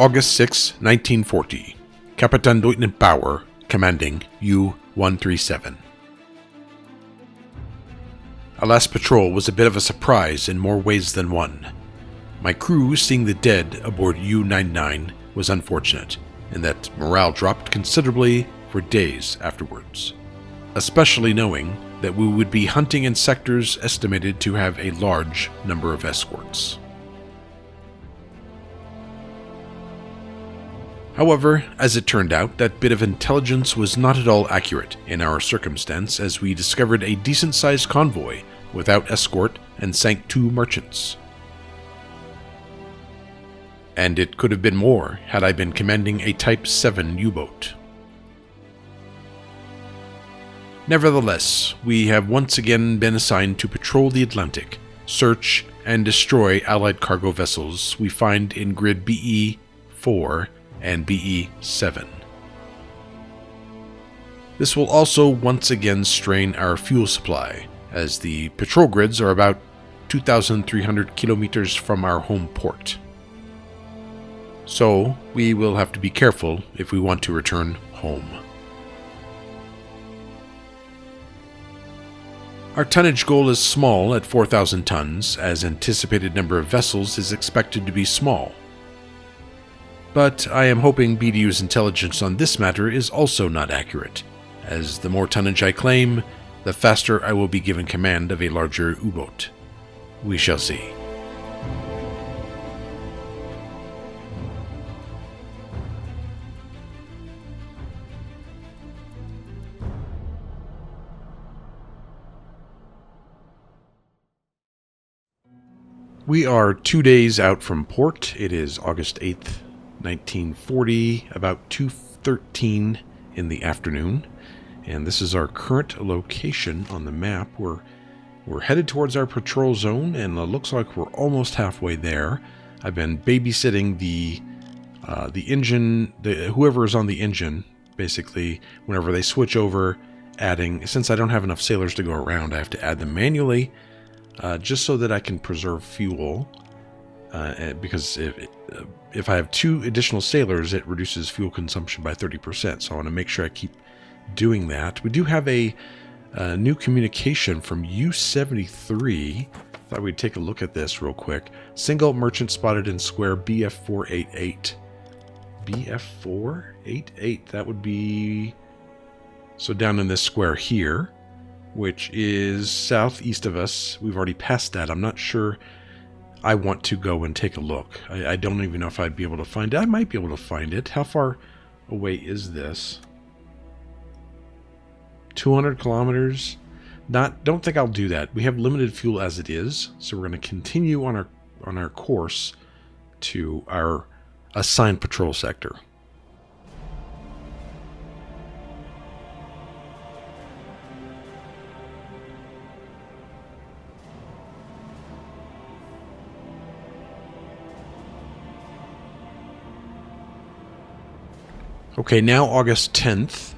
August 6, 1940. Captain Lieutenant Bauer, commanding U-137. Our last patrol was a bit of a surprise in more ways than one. My crew seeing the dead aboard U-99 was unfortunate, in that morale dropped considerably for days afterwards, especially knowing that we would be hunting in sectors estimated to have a large number of escorts. However, as it turned out, that bit of intelligence was not at all accurate in our circumstance, as we discovered a decent-sized convoy without escort and sank 2 merchants. And it could have been more had I been commanding a Type 7 U-boat. Nevertheless, we have once again been assigned to patrol the Atlantic, search and destroy Allied cargo vessels we find in grid BE-4 and BE-7. This will also once again strain our fuel supply, as the patrol grids are about 2,300 kilometers from our home port. So, we will have to be careful if we want to return home. Our tonnage goal is small at 4,000 tons, as anticipated number of vessels is expected to be small. But I am hoping BDU's intelligence on this matter is also not accurate, as the more tonnage I claim, the faster I will be given command of a larger U-boat. We shall see. We are 2 days out from port. It is August 8th. 1940, about 2:13 in the afternoon, and this is our current location on the map. We're headed towards our patrol zone, and it looks like we're almost halfway there. I've been babysitting the engine, whoever is on the engine, basically. Whenever they switch over, adding, since I don't have enough sailors to go around, I have to add them manually, just so that I can preserve fuel. Because if I have 2 additional sailors, it reduces fuel consumption by 30%, so I want to make sure I keep doing that. We do have a new communication from U-73. Thought we'd take a look at this real quick. Single merchant spotted in square BF-488. BF-488, that would be... so down in this square here, which is southeast of us. We've already passed that. I'm not sure... I want to go and take a look. I don't even know if I'd be able to find it. I might be able to find it. How far away is this? 200 kilometers? Don't think I'll do that. We have limited fuel as it is, so we're going to continue on our course to our assigned patrol sector. Okay, now August 10th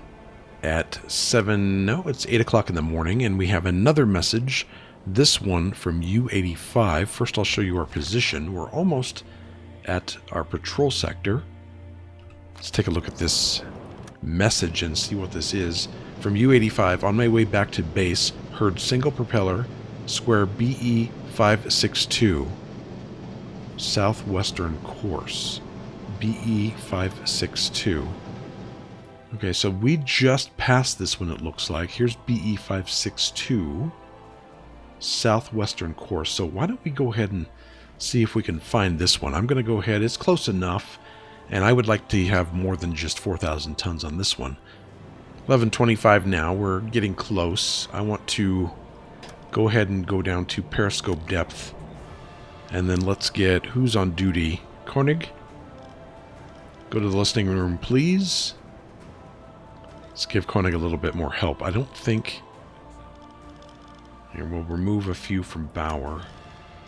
at 8 o'clock in the morning, and we have another message, this one from U-85. First I'll show you our position. We're almost at our patrol sector. Let's take a look at this message and see what this is. From U-85, on my way back to base, heard single propeller, square BE-562, southwestern course. BE-562. Okay, so we just passed this one, it looks like. Here's BE-562, southwestern course. So why don't we go ahead and see if we can find this one. I'm going to go ahead. It's close enough, and I would like to have more than just 4,000 tons on this one. 11:25 now. We're getting close. I want to go ahead and go down to periscope depth, and then let's get... who's on duty? Koenig? Go to the listening room, please. Let's give Koenig a little bit more help. I don't think... Here, we'll remove a few from Bauer.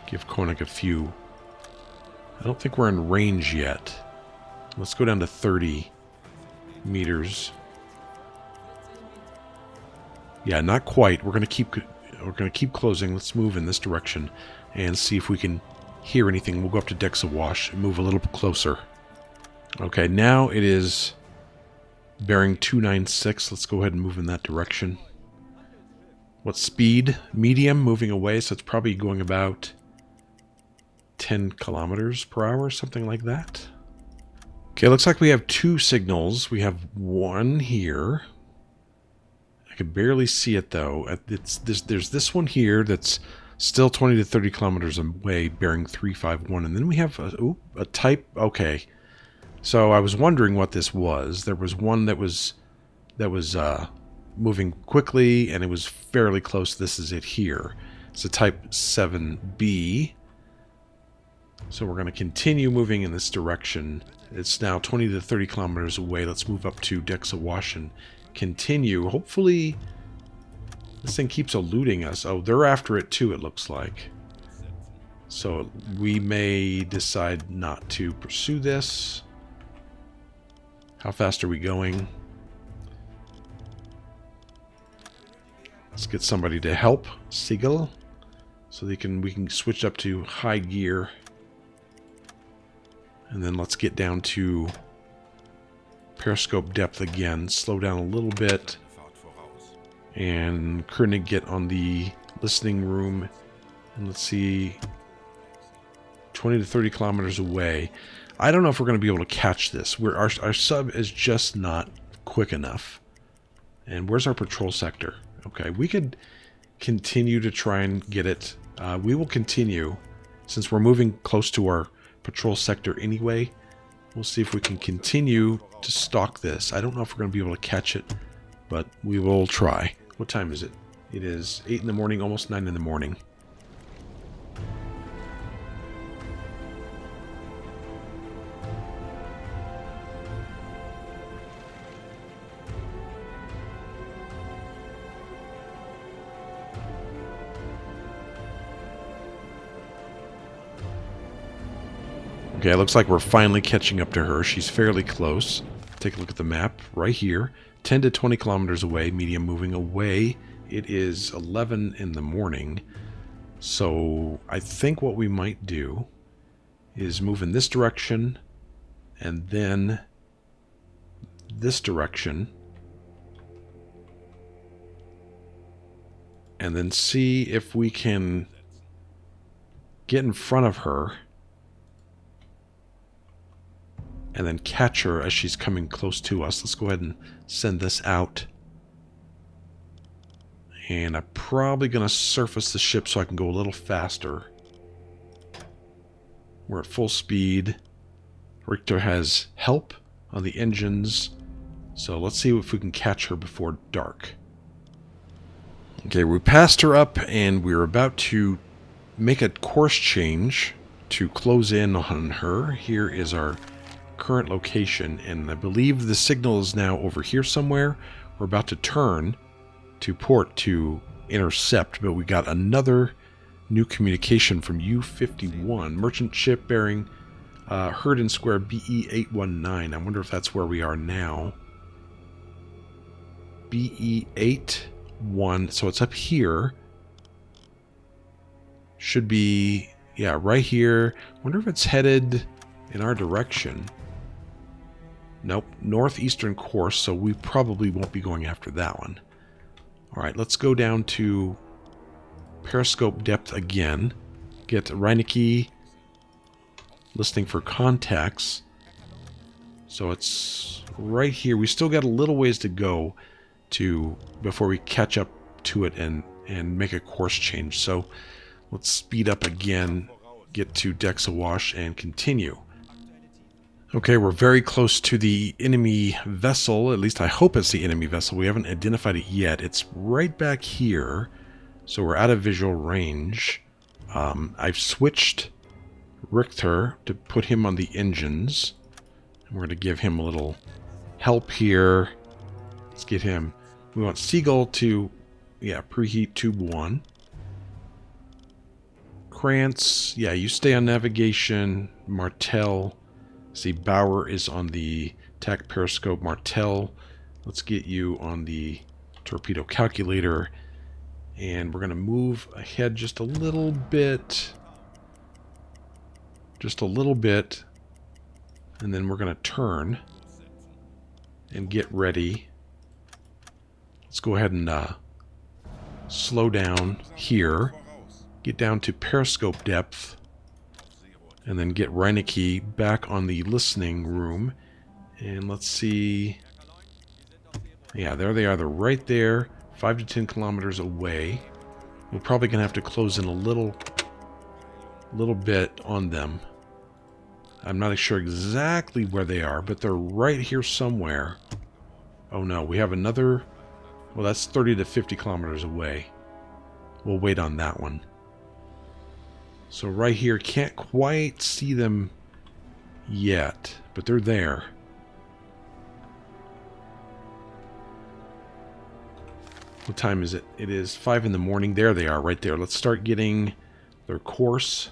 Give Koenig a few. I don't think we're in range yet. Let's go down to 30 meters. Yeah, not quite. We're going to keep closing. Let's move in this direction and see if we can hear anything. We'll go up to decks awash and move a little closer. Okay, now it is bearing 296. Let's go ahead and move in that direction. What speed? Medium, moving away, so it's probably going about 10 kilometers per hour, something like that. Okay, looks like we have two signals. We have one here. I can barely see it, though. There's this one here that's still 20 to 30 kilometers away, bearing 351. And then we have a type... Okay. So I was wondering what this was. There was one that was moving quickly, and it was fairly close. This is it here. It's a type 7B. So we're going to continue moving in this direction. It's now 20 to 30 kilometers away. Let's move up to Dexawash and continue. Hopefully this thing keeps eluding us. Oh, they're after it too, it looks like. So we may decide not to pursue this. How fast are we going? Let's get somebody to help Siegel so we can switch up to high gear. And then let's get down to periscope depth again. Slow down a little bit. And Koenig get on the listening room. And let's see. 20 to 30 kilometers away. I don't know if we're going to be able to catch this. Our sub is just not quick enough. And where's our patrol sector? Okay, we could continue to try and get it. We will continue. Since we're moving close to our patrol sector anyway, we'll see if we can continue to stalk this. I don't know if we're going to be able to catch it, but we will try. What time is it? It is 8 in the morning, almost 9 in the morning. Okay, it looks like we're finally catching up to her. She's fairly close. Take a look at the map right here. 10 to 20 kilometers away, medium moving away. It is 11 in the morning. So I think what we might do is move in this direction and then this direction. And then see if we can get in front of her. And then catch her as she's coming close to us. Let's go ahead and send this out. And I'm probably going to surface the ship so I can go a little faster. We're at full speed. Richter has help on the engines. So let's see if we can catch her before dark. Okay, we passed her up and we're about to make a course change to close in on her. Here is our current location, and I believe the signal is now over here somewhere. We're about to turn to port to intercept, but we got another new communication from U-51, merchant ship bearing Herden Square BE-819. I wonder if that's where we are now. BE-81, so it's up here. Should be, yeah, right here. Wonder if it's headed in our direction. Nope, northeastern course, so we probably won't be going after that one. Alright, let's go down to periscope depth again. Get Reinecke listening for contacts. So it's right here. We still got a little ways to go before we catch up to it and make a course change. So let's speed up again, get to Dexawash and continue. Okay, we're very close to the enemy vessel. At least I hope it's the enemy vessel. We haven't identified it yet. It's right back here. So we're out of visual range. I've switched Richter to put him on the engines. And we're going to give him a little help here. Let's get him. We want Siegel to, yeah, preheat tube 1. Krantz, yeah, you stay on navigation. Martel. See, Bauer is on the TAC periscope. Martel, let's get you on the torpedo calculator. And we're going to move ahead just a little bit. Just a little bit. And then we're going to turn and get ready. Let's go ahead and slow down here. Get down to periscope depth. And then get Reinecke back on the listening room. And let's see. Yeah, there they are. They're right there. 5 to 10 kilometers away. We're probably going to have to close in a little bit on them. I'm not sure exactly where they are, but they're right here somewhere. Oh no, we have another... Well, that's 30 to 50 kilometers away. We'll wait on that one. So right here, can't quite see them yet, but they're there. What time is it? It is 5 in the morning. There they are, right there. Let's start getting their course.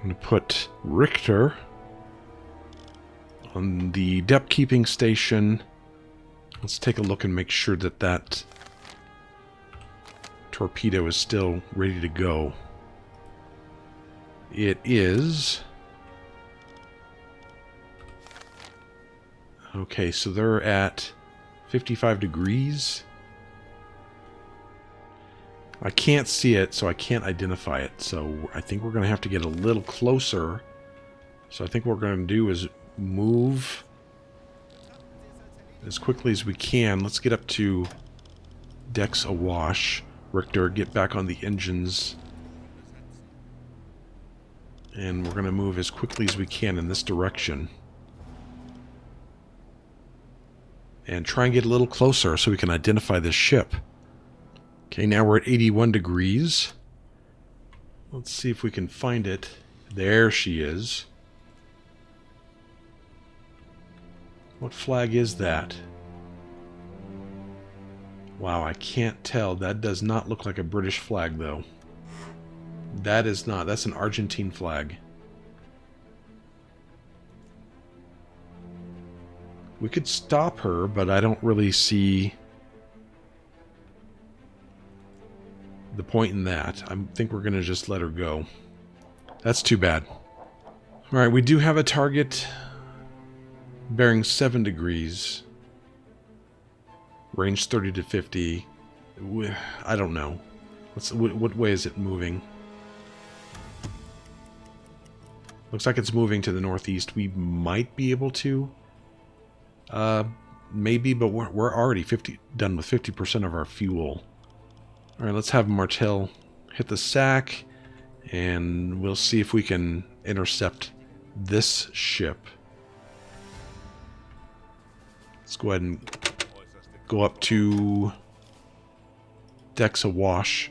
I'm going to put Richter on the depth keeping station. Let's take a look and make sure that that torpedo is still ready to go. It is. Okay, so they're at 55 degrees. I can't see it, so I can't identify it. So I think we're going to have to get a little closer. So I think what we're going to do is move as quickly as we can. Let's get up to decks awash. Richter, get back on the engines. And we're going to move as quickly as we can in this direction. And try and get a little closer so we can identify this ship. Okay, now we're at 81 degrees. Let's see if we can find it. There she is. What flag is that? Wow, I can't tell. That does not look like a British flag, though. That is not. That's an Argentine flag. We could stop her, but I don't really see the point in that. I think we're going to just let her go. That's too bad. Alright, we do have a target bearing 7 degrees. Range 30 to 50. I don't know. What way is it moving? Looks like it's moving to the northeast. We might be able to. Maybe, but we're already done with 50% of our fuel. Alright, let's have Martel hit the sack, and we'll see if we can intercept this ship. Let's go ahead and go up to decks awash.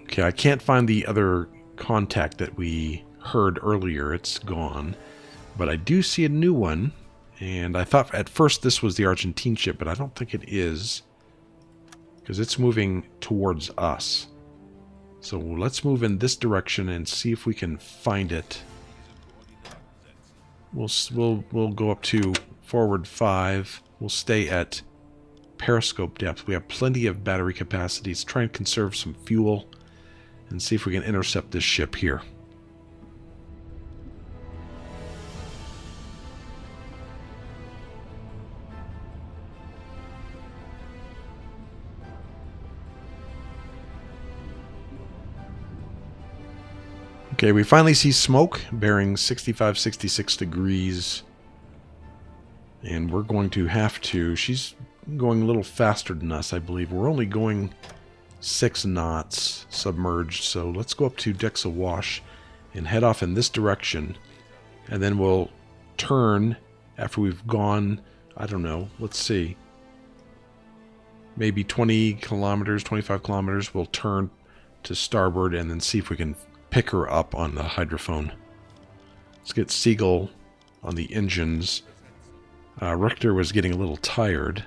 Okay, I can't find the other contact that we heard earlier. It's gone. But I do see a new one. And I thought at first this was the Argentine ship, but I don't think it is. Because it's moving towards us. So let's move in this direction and see if we can find it. We'll go up to forward 5. We'll stay at periscope depth. We have plenty of battery capacity. Let's try and conserve some fuel and see if we can intercept this ship here. Okay, we finally see smoke bearing 65, 66 degrees. And we're going to have to... She's going a little faster than us, I believe. We're only going 6 knots submerged. So let's go up to decks awash and head off in this direction. And then we'll turn after we've gone, I don't know, let's see. Maybe 20 kilometers, 25 kilometers. We'll turn to starboard and then see if we can pick her up on the hydrophone. Let's get Siegel on the engines. Richter was getting a little tired.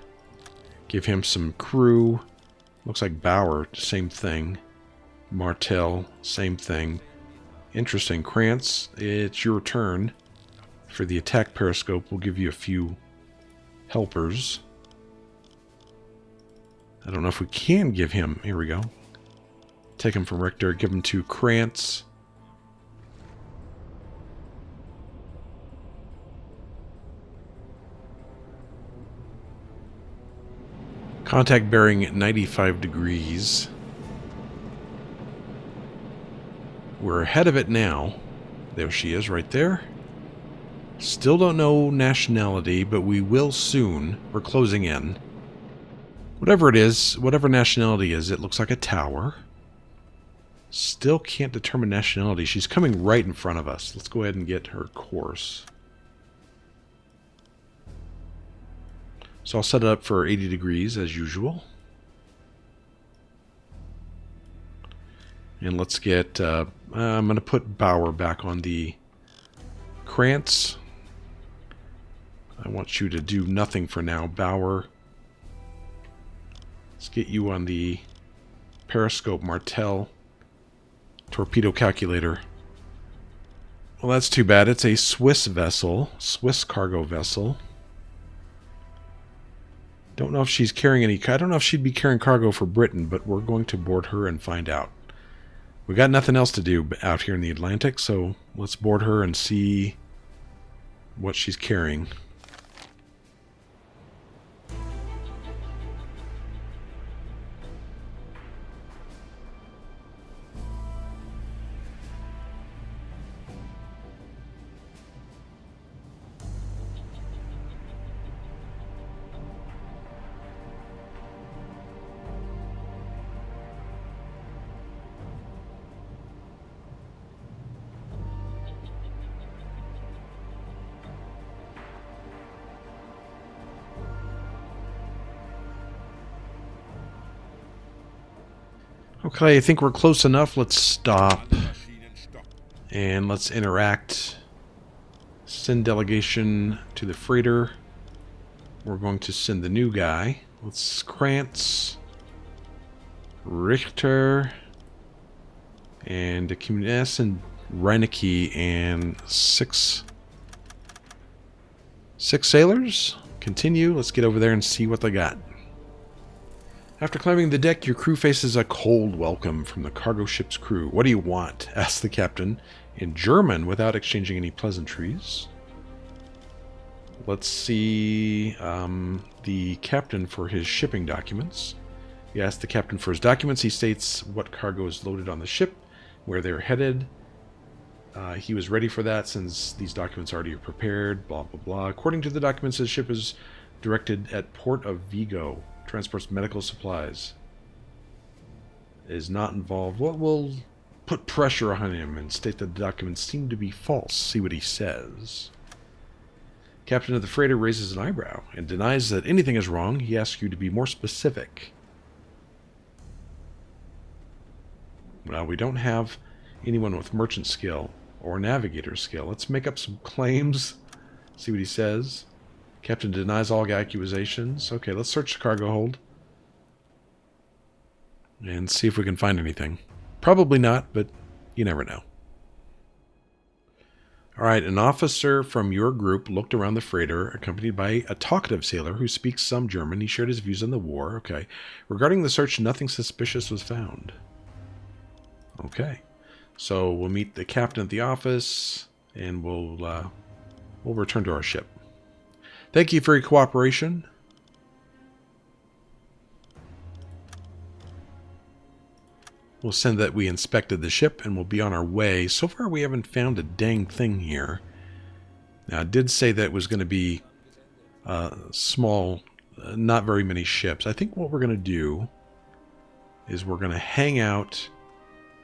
Give him some crew. Looks like Bauer, same thing. Martel, same thing. Interesting. Krantz, it's your turn. For the attack periscope, we'll give you a few helpers. I don't know if we can give him... Here we go. Take him from Richter, give him to Krantz. Contact bearing at 95 degrees. We're ahead of it now. There she is right there. Still don't know nationality, but we will soon. We're closing in. Whatever it is, whatever nationality is, it looks like a tower. Still can't determine nationality. She's coming right in front of us. Let's go ahead and get her course. So I'll set it up for 80 degrees as usual. And let's get, I'm going to put Bauer back on the Krantz. I want you to do nothing for now, Bauer. Let's get you on the Periscope Martel Torpedo Calculator. Well, that's too bad. It's a Swiss vessel, Swiss cargo vessel. Don't know if she's carrying any... I don't know if she'd be carrying cargo for Britain, but we're going to board her and find out. We got nothing else to do out here in the Atlantic, so let's board her and see what she's carrying. Okay, I think we're close enough. Let's stop. And let's interact. Send delegation to the freighter. We're going to send the new guy. Let's Krantz, Richter, and S and Reinecke, and six sailors. Continue. Let's get over there and see what they got. After climbing the deck, your crew faces a cold welcome from the cargo ship's crew. "What do you want?" asked the captain in German without exchanging any pleasantries. Let's see the captain for his shipping documents. He asked the captain for his documents. He states what cargo is loaded on the ship, where they're headed. He was ready for that since these documents already are prepared, blah, blah, blah. According to the documents, the ship is directed at Port of Vigo. Transports medical supplies. Is not involved. Well, we'll put pressure on him and state that the documents seem to be false. See what he says. Captain of the freighter raises an eyebrow and denies that anything is wrong. He asks you to be more specific. Well, we don't have anyone with merchant skill or navigator skill. Let's make up some claims. See what he says. Captain denies all accusations. Okay, let's search the cargo hold. And see if we can find anything. Probably not, but you never know. Alright, an officer from your group looked around the freighter, accompanied by a talkative sailor who speaks some German. He shared his views on the war. Okay. Regarding the search, nothing suspicious was found. Okay. So we'll meet the captain at the office, and we'll return to our ship. Thank you for your cooperation. We'll send that we inspected the ship and we'll be on our way. So far we haven't found a dang thing here. Now it did say that it was going to be small, not very many ships. I think what we're going to do is we're going to hang out,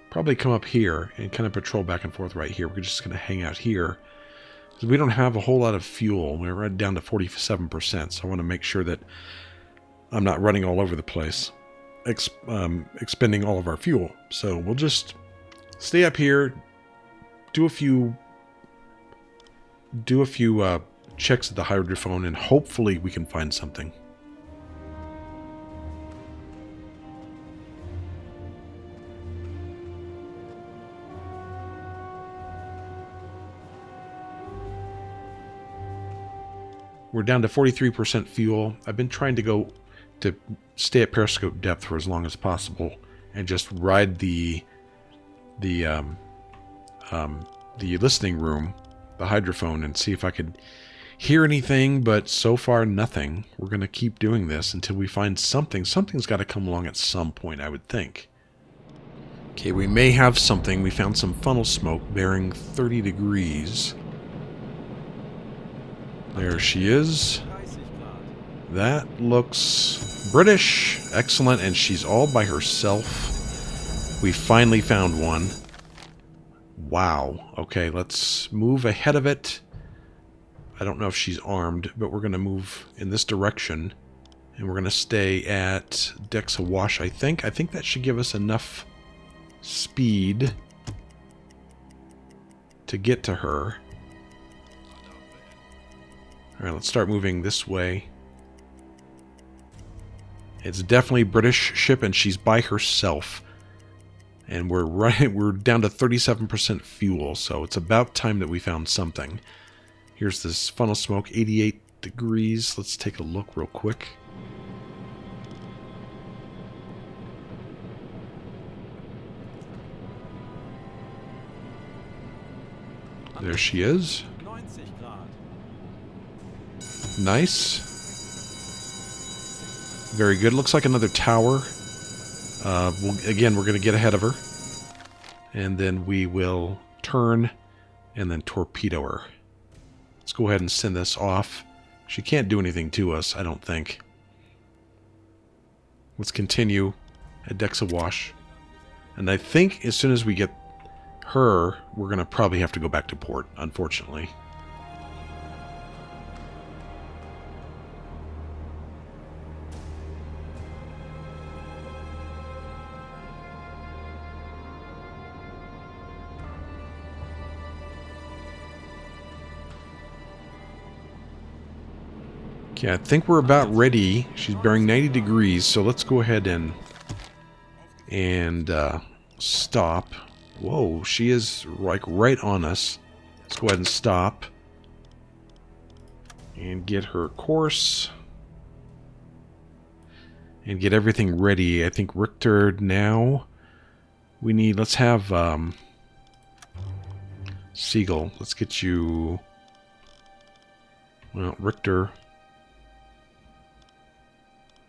probably come up here and kind of patrol back and forth right here. We're just going to hang out here. We don't have a whole lot of fuel. We're right down to 47%, so I want to make sure that I'm not running all over the place, expending all of our fuel. So we'll just stay up here, do a few checks at the hydrophone, and hopefully we can find something. We're down to 43% fuel. I've been trying to stay at periscope depth for as long as possible and just ride the listening room, the hydrophone, and see if I could hear anything, but so far nothing. We're going to keep doing this until we find something. Something's got to come along at some point, I would think. Okay, we may have something. We found some funnel smoke bearing 30 degrees. There she is. That looks British. Excellent, and she's all by herself. We finally found one. Wow. Okay, let's move ahead of it. I don't know if she's armed, but we're going to move in this direction. And we're going to stay at decks awash, I think. I think that should give us enough speed to get to her. Alright, let's start moving this way. It's definitely a British ship, and she's by herself. And we're down to 37% fuel, so it's about time that we found something. Here's this funnel smoke, 88 degrees. Let's take a look real quick. There she is. Nice. Very good. Looks like another tower. Again, we're going to get ahead of her. And then we will turn and then torpedo her. Let's go ahead and send this off. She can't do anything to us, I don't think. Let's continue at decks awash. And I think as soon as we get her, we're going to probably have to go back to port, unfortunately. Okay, I think we're about ready. She's bearing 90 degrees, so let's go ahead and stop. Whoa, she is like right on us. Let's go ahead and stop and get her course and get everything ready. I think Richter now. Let's have Seagull. Let's get you, well, Richter.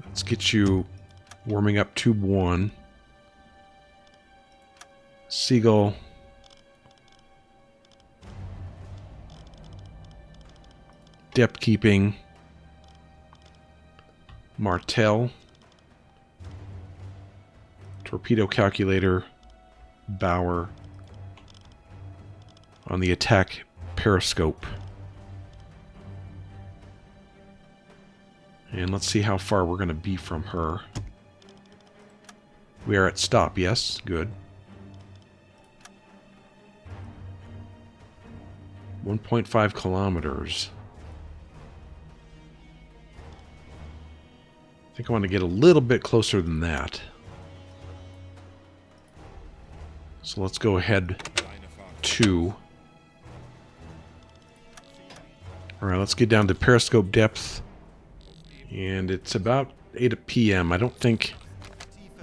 Let's get you warming up tube 1. Seagull. Depth keeping. Martel. Torpedo calculator. Bower. On the attack periscope. And let's see how far we're going to be from her. We are at stop, yes. Good. 1.5 kilometers. I think I want to get a little bit closer than that. So let's go ahead 2. Alright, let's get down to periscope depth. And it's about 8 p.m. I think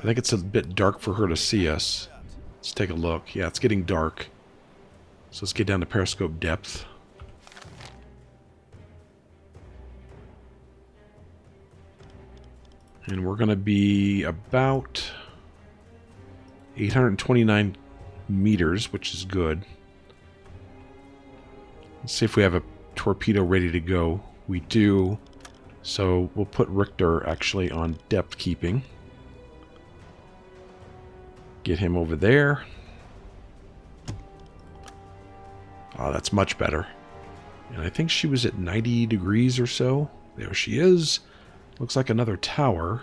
it's a bit dark for her to see us. Let's take a look. Yeah, it's getting dark. So let's get down to periscope depth. And we're going to be about 829 meters, which is good. Let's see if we have a torpedo ready to go. We do. So we'll put Richter actually on depth keeping. Get him over there. Oh, that's much better. And I think she was at 90 degrees or so. There she is. Looks like another tower.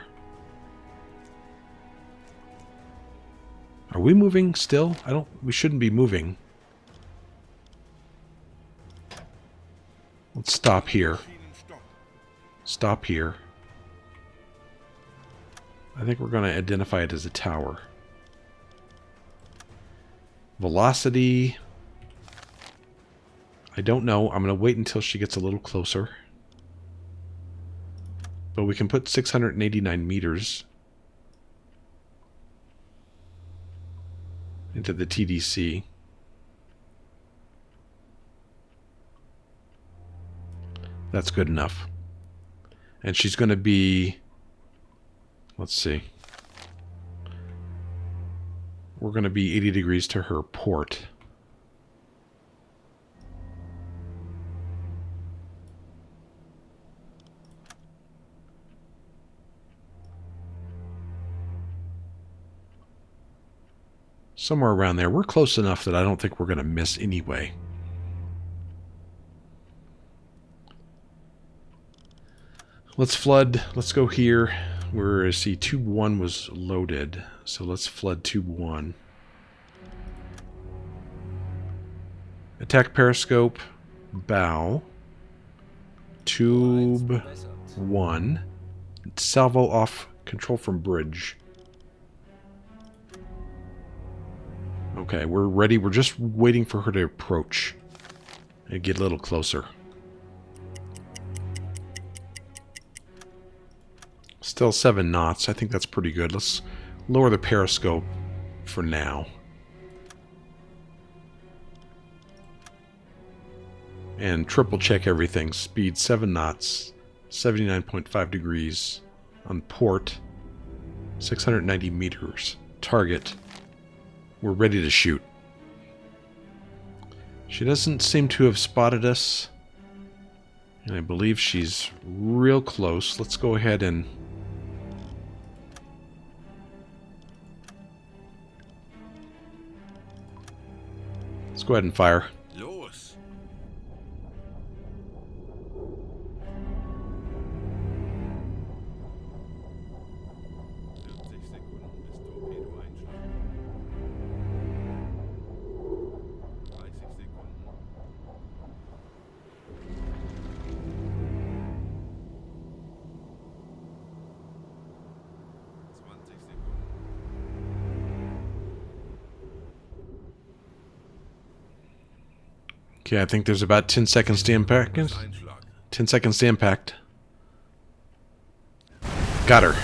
Are we moving still? We shouldn't be moving. Let's stop here. Stop here. I think we're going to identify it as a tower. Velocity. I don't know. I'm going to wait until she gets a little closer. But we can put 689 meters into the TDC. That's good enough. And she's going to be... Let's see. We're going to be 80 degrees to her port. Somewhere around there. We're close enough that I don't think we're going to miss anyway. Let's flood. Let's go here. Where, see, tube 1 was loaded. So let's flood tube 1. Attack periscope. Bow. Tube 1. Salvo off. Control from bridge. Okay, we're ready. We're just waiting for her to approach and get a little closer. Still 7 knots. I think that's pretty good. Let's lower the periscope for now. And triple check everything. Speed 7 knots, 79.5 degrees on port, 690 meters. Target. We're ready to shoot. She doesn't seem to have spotted us. And I believe she's real close. Let's go ahead and... Let's go ahead and fire. Los. Okay, I think there's about 10 seconds to impact. 10 seconds to impact. Got her.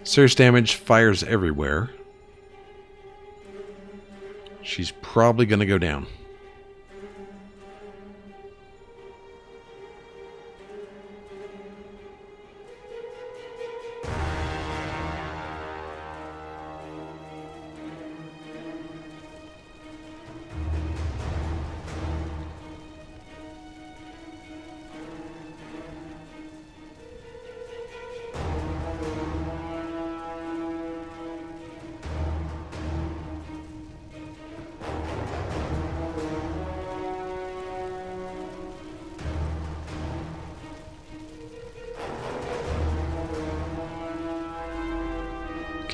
Serious damage, fires everywhere. She's probably going to go down.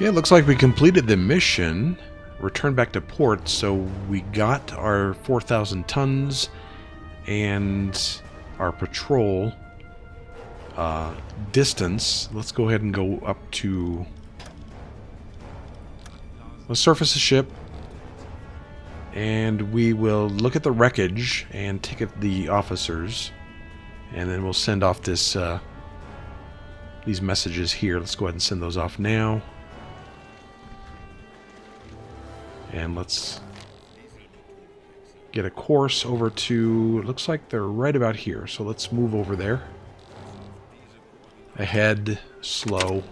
Okay, it looks like we completed the mission. Return back to port, so we got our 4,000 tons and our patrol distance. Let's go ahead and go up to... Let's surface the ship. And we will look at the wreckage and ticket the officers. And then we'll send off this these messages here. Let's go ahead and send those off now. And let's get a course over to... Looks like they're right about here. So let's move over there. Ahead, slow.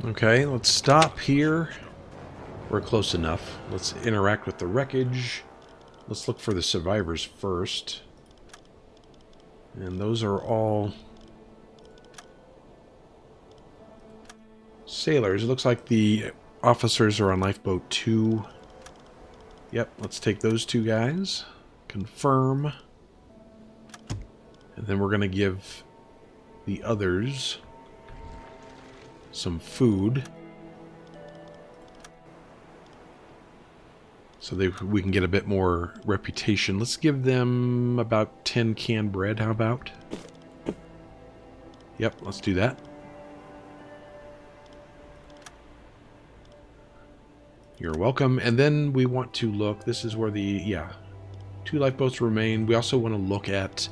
Okay, let's stop here. We're close enough. Let's interact with the wreckage. Let's look for the survivors first. And those are all sailors. It looks like the officers are on lifeboat 2. Yep, let's take those 2 guys. Confirm. And then we're going to give the others some food. so we can get a bit more reputation. Let's give them about 10 canned bread. How about? Yep, let's do that. You're welcome. And then we want to look. This is where the 2 lifeboats remain. We also want to look at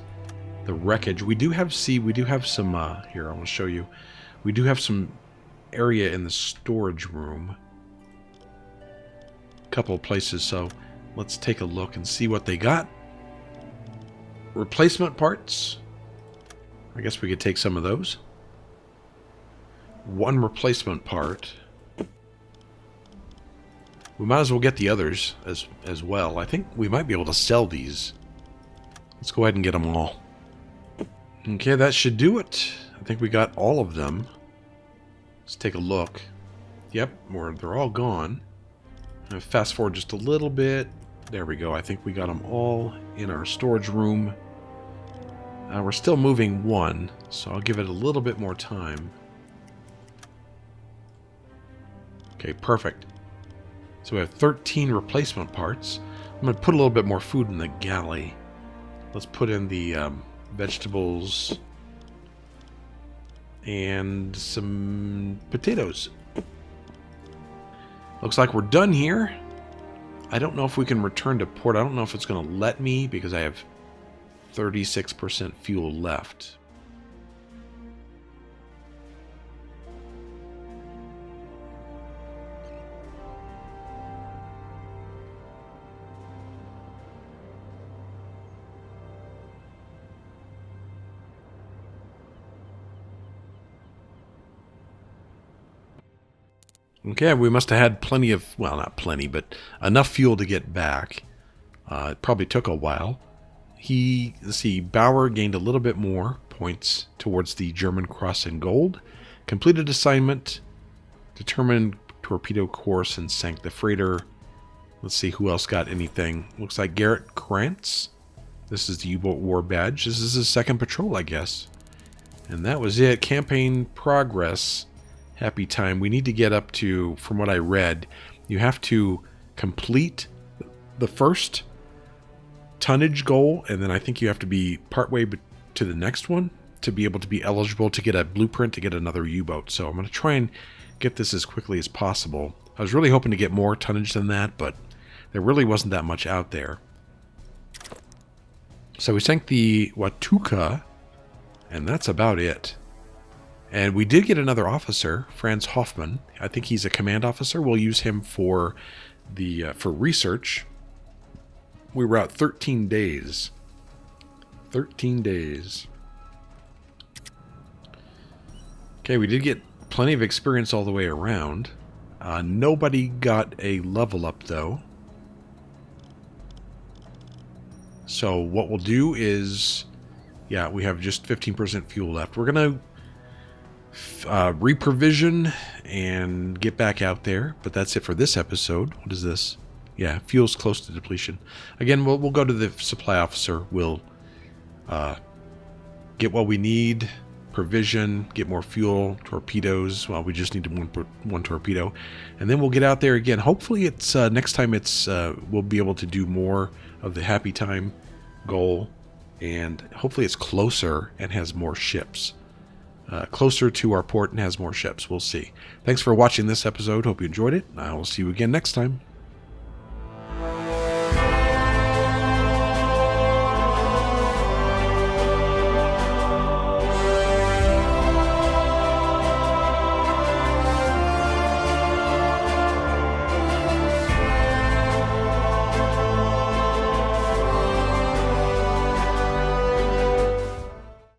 the wreckage. We do have some. Here, I want to show you. We do have some area in the storage room. Couple of places, so let's take a look and see what they got. Replacement parts. I guess we could take some of those. 1 replacement part. We might as well get the others as well. I think we might be able to sell these. Let's go ahead and get them all. Okay, that should do it. I think we got all of them. Let's take a look. Yep, they're all gone. Fast forward just a little bit. There we go. I think we got them all in our storage room. We're still moving 1, so I'll give it a little bit more time. Okay, perfect. So we have 13 replacement parts. I'm going to put a little bit more food in the galley. Let's put in the vegetables and some potatoes. Looks like we're done here. I don't know if we can return to port. I don't know if it's going to let me because I have 36% fuel left. Okay, we must have had plenty of, well, not plenty, but enough fuel to get back. It probably took a while. Let's see, Bauer gained a little bit more points towards the German Cross in gold. Completed assignment, determined torpedo course, and sank the freighter. Let's see who else got anything. Looks like Garrett Krantz. This is the U-boat war badge. This is his 2nd patrol, I guess. And that was it. Campaign progress. Happy time. We need to get up to, from what I read, you have to complete the first tonnage goal, and then I think you have to be partway to the next one to be able to be eligible to get a blueprint to get another U-boat. So I'm going to try and get this as quickly as possible. I was really hoping to get more tonnage than that, but there really wasn't that much out there. So we sank the Watuka, and that's about it. And we did get another officer, Franz Hoffman. I think he's a command officer. We'll use him for for research. We were out 13 days. 13 days. Okay, we did get plenty of experience all the way around. Nobody got a level up, though. So what we'll do is, yeah, we have just 15% fuel left. We're going to reprovision and get back out there, but that's it for this episode. What is this? Yeah, fuel's close to depletion. Again, we'll go to the supply officer. We'll get what we need, provision, get more fuel, torpedoes. Well, we just need one torpedo, and then we'll get out there again. Hopefully, it's next time. We'll be able to do more of the happy time goal, and hopefully, it's closer and has more ships. Closer to our port and has more ships. We'll see. Thanks for watching this episode. Hope you enjoyed it. I will see you again next time.